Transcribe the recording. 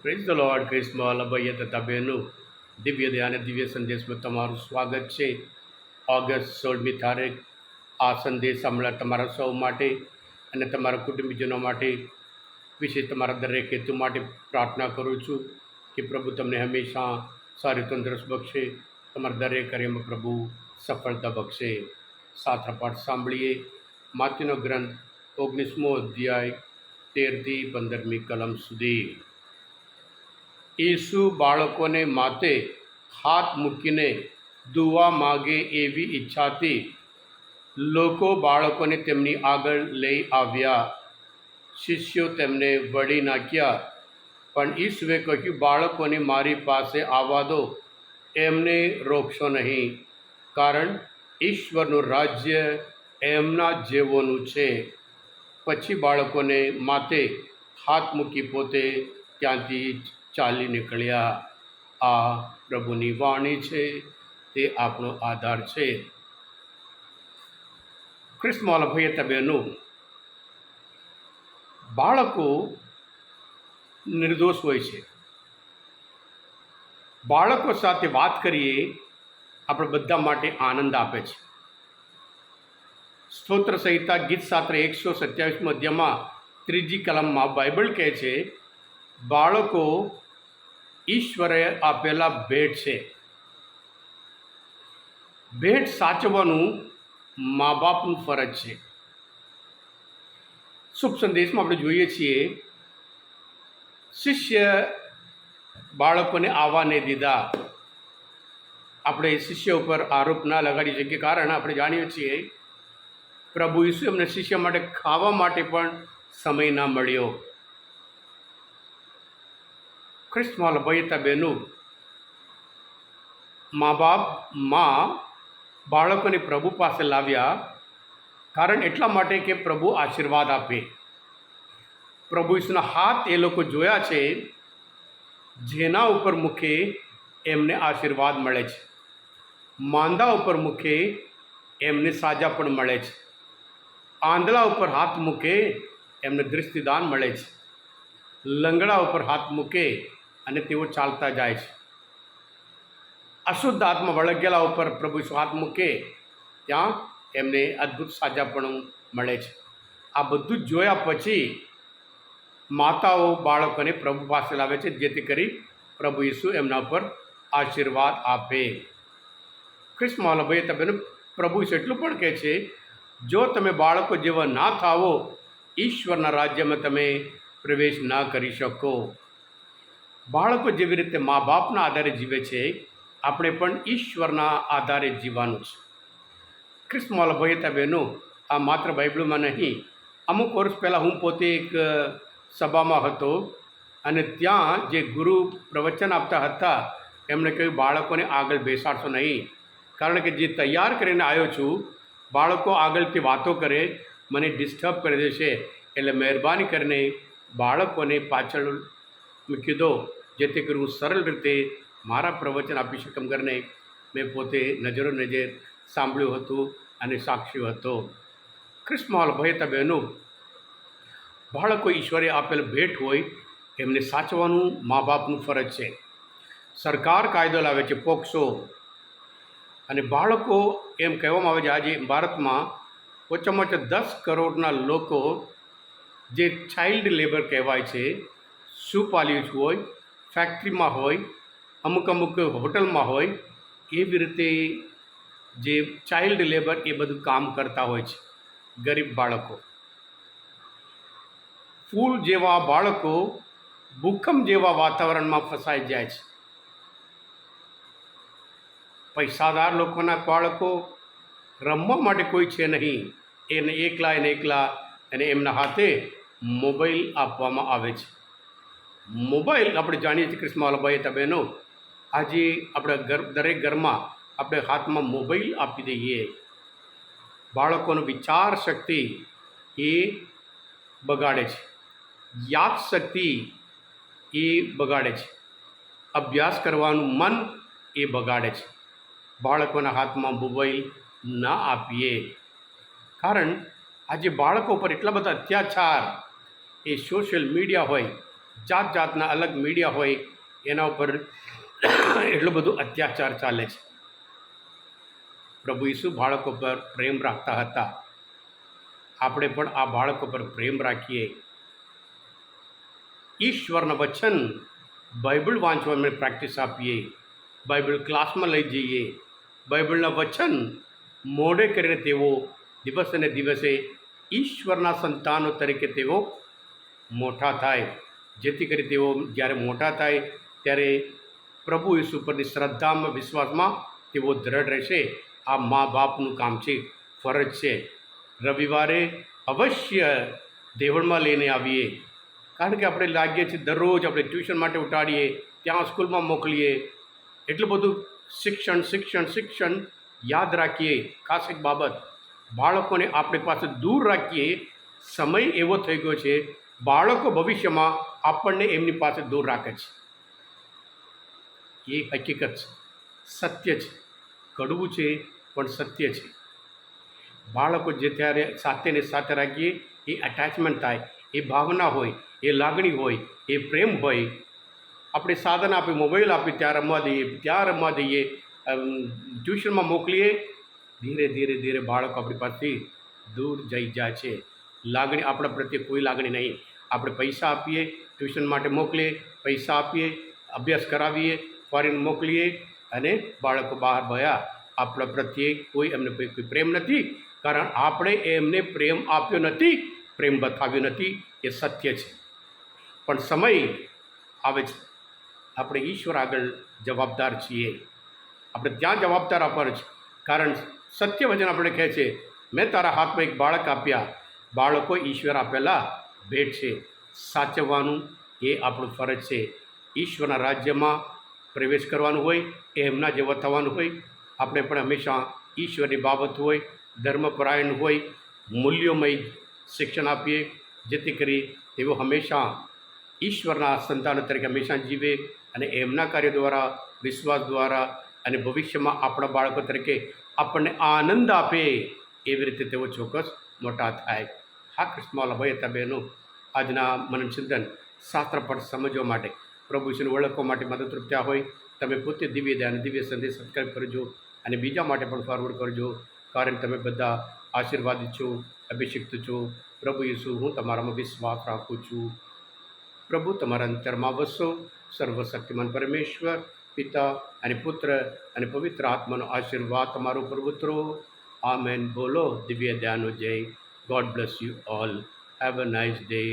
Praise the lord. Christmas ભાઈએ તથા બહેનો, દિવ્ય ધ્યાન અને દિવ્ય સંદેશમાં તમારું સ્વાગત છે. ઓગસ્ટ 16મી તારીખ આ સંદેશ સાંભળવા તમારા સૌ માટે અને તમારા કુટુંબીજનો માટે, વિશેષ તમારા દરેક હેતુ માટે પ્રાર્થના કરું છું કે પ્રભુ તમને હંમેશા સારી તંદુરસ્ત બક્ષે, તમારા દરેક કાર્યમાં પ્રભુ સફળતા બક્ષે. સાતરા પાઠ સાંભળીએ. માતીનો ગ્રંથ 19મો અધ્યાય 13થી 15મી કલમ સુધી. ઈસુ બાળકોને માથે હાથ મૂકીને દુઆ માગે એવી ઈચ્છાથી લોકો બાળકોને તેમની આગળ લઈ આવ્યા. શિષ્યો તેમને વળી નાખ્યા, પણ ઈસુએ કહ્યું, બાળકોને મારી પાસે આવવા દો, એમને રોકશો નહીં, કારણ ઈશ્વરનું રાજ્ય એમના જેવોનું છે. પછી બાળકોને માથે હાથ મૂકી પોતે ત્યાંથી ચાલી નીકળ્યા. આ પ્રભુની વાણી છે, તે આપણો આધાર છે. ખ્રિસ્તમાં ભાઈ બહેનો, બાળકો નિર્દોષ હોય છે. બાળકો સાથે વાત કરીએ આપણે બધા માટે આનંદ આપે છે. સ્તોત્ર સંહિતા ગીત શાસ્ત્ર 127 અધ્યાયમાં 3જી કલમમાં બાઇબલ કહે છે, બાળકો ઈશ્વરે આપેલા ભેટ છે. ભેટ સાચવવાનું મા બાપનું ફરજ છે. શુભ સંદેશમાં આપણે જોઈએ છીએ, શિષ્ય બાળકોને આવવા નહીં દીધા. આપણે શિષ્ય ઉપર આરોપ ના લગાડી શકીએ, કારણ આપણે જાણીએ છીએ પ્રભુ ઈસુ એમને શિષ્ય માટે ખાવા માટે પણ સમય ના મળ્યો. ખ્રિસ્તમાં ભાઈ બહેનો, મા બાપ બાળકોને પ્રભુ પાસે લાવ્યા, કારણ એટલા માટે કે પ્રભુ આશીર્વાદ આપે. પ્રભુ ઈસુના હાથ એ લોકો જોયા છે, જેના ઉપર મૂકે એમને આશીર્વાદ મળે છે. માંદા ઉપર મૂકે એમને સાજા પણ મળે છે. આંધળા ઉપર હાથ મૂકે એમને દૃષ્ટિદાન મળે છે. લંગડા ઉપર હાથ મૂકે અને તેઓ ચાલતા જાય છે. અશુદ્ધ આત્મા વળગેલા ઉપર પ્રભુ હાથ મૂકે ત્યાં એમને અદ્ભુત સાજાપણું મળે છે. આ બધું જ જોયા પછી માતાઓ બાળકોને પ્રભુ પાસે લાવે છે, જેથી કરી પ્રભુ ઈસુ એમના ઉપર આશીર્વાદ આપે. ખ્રિસ્તમાં ભાઈ તમે પ્રભુ ઈસુ એટલું પણ કહે છે, જો તમે બાળકો જેવા ના થાવો, ઈશ્વરના રાજ્યમાં તમે પ્રવેશ ના કરી શકો. બાળકો જેવી રીતે મા બાપના આધારે જીવે છે, આપણે પણ ઈશ્વરના આધારે જીવવાનું છે. ખ્રિસ્તમાં ભાઈ બહેનો, આ માત્ર બાઇબલમાં નહીં, અમુક વર્ષ પહેલાં હું પોતે એક સભામાં હતો અને ત્યાં જે ગુરુ પ્રવચન આપતા હતા એમણે કહ્યું, બાળકોને આગળ બેસાડશો નહીં, કારણ કે જે તૈયાર કરીને આવ્યો છું, બાળકો આગળથી વાતો કરે મને ડિસ્ટર્બ કરી દેશે, એટલે મહેરબાની કરીને બાળકોને પાછળ મૂકી દો, જેથી કરી હું સરળ રીતે મારા પ્રવચન આપી શકમ કરીને મેં પોતે નજરો નજર સાંભળ્યું હતું અને સાક્ષી હતો. ખ્રિસ્તમાં ભાઈ બહેનો, બાળકો ઈશ્વરે આપેલ ભેટ હોય, એમને સાચવાનું મા બાપનું ફરજ છે. સરકાર કાયદો લાવે છે, પોક્સો, અને બાળકો એમ કહેવામાં આવે છે આજે ભારતમાં ઓછામાં ઓછા 10 કરોડના લોકો જે ચાઇલ્ડ લેબર કહેવાય છે, સુપાલ્યું હોય, ફેક્ટરીમાં હોય, અમુક હોટલમાં હોય, એવી રીતે જે ચાઇલ્ડ લેબર એ બધું કામ કરતા હોય છે. ગરીબ બાળકો, ફૂલ જેવા બાળકો ભૂકંપ જેવા વાતાવરણમાં ફસાઈ જાય છે. પૈસાદાર લોકોના બાળકો રમવા માટે કોઈ છે નહીં, એને એકલા અને એમના હાથે મોબાઈલ આપવામાં આવે છે. મોબાઈલ આપણે જાણીએ છીએ ખ્રિસ્તમાં ભાઈ બહેનો, આજે આપણે દરેક ઘરમાં આપણે હાથમાં મોબાઈલ આપી દઈએ. બાળકોનો વિચાર શક્તિ એ બગાડે છે, યાદ શક્તિ એ બગાડે છે, અભ્યાસ કરવાનું મન એ બગાડે છે. બાળકોના હાથમાં મોબાઈલ ના આપીએ, કારણ આજે બાળકો પર એટલા બધા અત્યાચાર એ સોશિયલ મીડિયા હોય, જાત જાતના અલગ મીડિયા હોય એના ઉપર એટલું બધું અત્યાચાર ચાલે છે. પ્રભુ ઈસુ બાળકો પર પ્રેમ રાખતા હતા. આપણે પણ આ બાળકો પર પ્રેમ રાખીએ. ઈશ્વરના વચન બાઇબલ વાંચવાની પ્રેક્ટિસ આપીએ. બાઇબલ ક્લાસમાં લઈ જઈએ. બાઇબલના વચન મોઢે કરીને તેઓ દિવસે ને દિવસે ઈશ્વરના સંતાનો તરીકે તેઓ મોટા થાય, જેથી કરી તેઓ જ્યારે મોટા થાય ત્યારે પ્રભુ ઈસુ પરની શ્રદ્ધામાં, વિશ્વાસમાં તેઓ દ્રઢ રહેશે. આ મા બાપનું કામ છે, ફરજ છે. રવિવારે અવશ્ય દેવળમાં લઈને આવીએ, કારણ કે આપણે લાગીએ છીએ દરરોજ આપણે ટ્યુશન માટે ઉઠાડીએ, ત્યાં સ્કૂલમાં મોકલીએ, એટલું બધું શિક્ષણ શિક્ષણ શિક્ષણ યાદ રાખીએ. ખાસ એક બાબત, બાળકોને આપણી પાસે દૂર રાખીએ. સમય એવો થઈ ગયો છે, બાળકો ભવિષ્યમાં આપણને એમની પાસે દૂર રાખે છે. એ હકીકત છે, સત્ય છે. કડવું છે પણ સત્ય છે. બાળકો જે ત્યારે સાથે ને સાથે રાખીએ, એ અટેચમેન્ટ થાય, એ ભાવના હોય, એ લાગણી હોય, એ પ્રેમ હોય. આપણે સાધન આપી, મોબાઈલ આપી, ત્યાં રમવા દઈએ, ત્યાં રમવા દઈએ, ટ્યુશનમાં મોકલીએ. ધીરે ધીરે ધીરે બાળકો આપણી પાસેથી દૂર જઈ જાય છે. લાગણી આપણા પ્રત્યે કોઈ લાગણી નહીં. આપણે પૈસા આપીએ, ટ્યુશન માટે મોકલીએ, પૈસા આપીએ, અભ્યાસ કરાવીએ, ફોરેન મોકલીએ, અને બાળકો બહાર ભયા. આપણા પ્રત્યે કોઈ એમને કોઈ પ્રેમ નથી, કારણ આપણે એમને પ્રેમ આપ્યો નથી, પ્રેમ બતાવ્યો નથી. એ સત્ય છે. પણ સમય આવે છે, આપણે ઈશ્વર આગળ જવાબદાર છીએ. આપણે ત્યાં જવાબદાર આપવાનું છે, કારણ સત્ય વચન આપણે કહે છે, મેં તારા હાથમાં એક બાળક આપ્યા. બાળકો ઈશ્વર આપેલા ભેટ છે. સાચવવાનું એ આપણું ફરજ છે. ઈશ્વરના રાજ્યમાં પ્રવેશ કરવાનું હોય, એમના જેવા થવાનું હોય. આપણે પણ હંમેશા ઈશ્વરની બાબત હોય, ધર્મપરાયણ હોય, મૂલ્યોમય શિક્ષણ આપીએ, જેથી કરી તેઓ હંમેશા ઈશ્વરના સંતાનો તરીકે હંમેશા જીવે, અને એમના કાર્ય દ્વારા, વિશ્વાસ દ્વારા, અને ભવિષ્યમાં આપણા બાળકો તરીકે આપણને આનંદ આપે, એવી રીતે તેઓ ચોક્કસ મોટા થાય. હા કૃષ્ણવાલા ભાઈ હતા બહેનો, આજના મનન ચિંતન શાસ્ત્ર પાઠ સમજવા માટે, પ્રભુ ઈશ્વરને ઓળખવા માટે મદદરૂપ થયા હોય. તમે પોતે દિવ્ય ધ્યાન, દિવ્ય સંદેશ સબસ્ક્રાઈબ કરજો, અને બીજા માટે પણ ફોરવર્ડ કરજો, કારણ તમે બધા આશીર્વાદિત છો, અભિષિક્ત છો. પ્રભુ ઈસુ, હું તમારામાં વિશ્વાસ રાખું છું. પ્રભુ તમારા અંતરમાં વસો. સર્વશક્તિમાન પરમેશ્વર, પિતા અને પુત્ર અને પવિત્ર આત્માનો આશીર્વાદ તમારો ઉપર ઉતરો. આમેન. બોલો દિવ્ય ધ્યાનો જય. God bless you all. Have a nice day.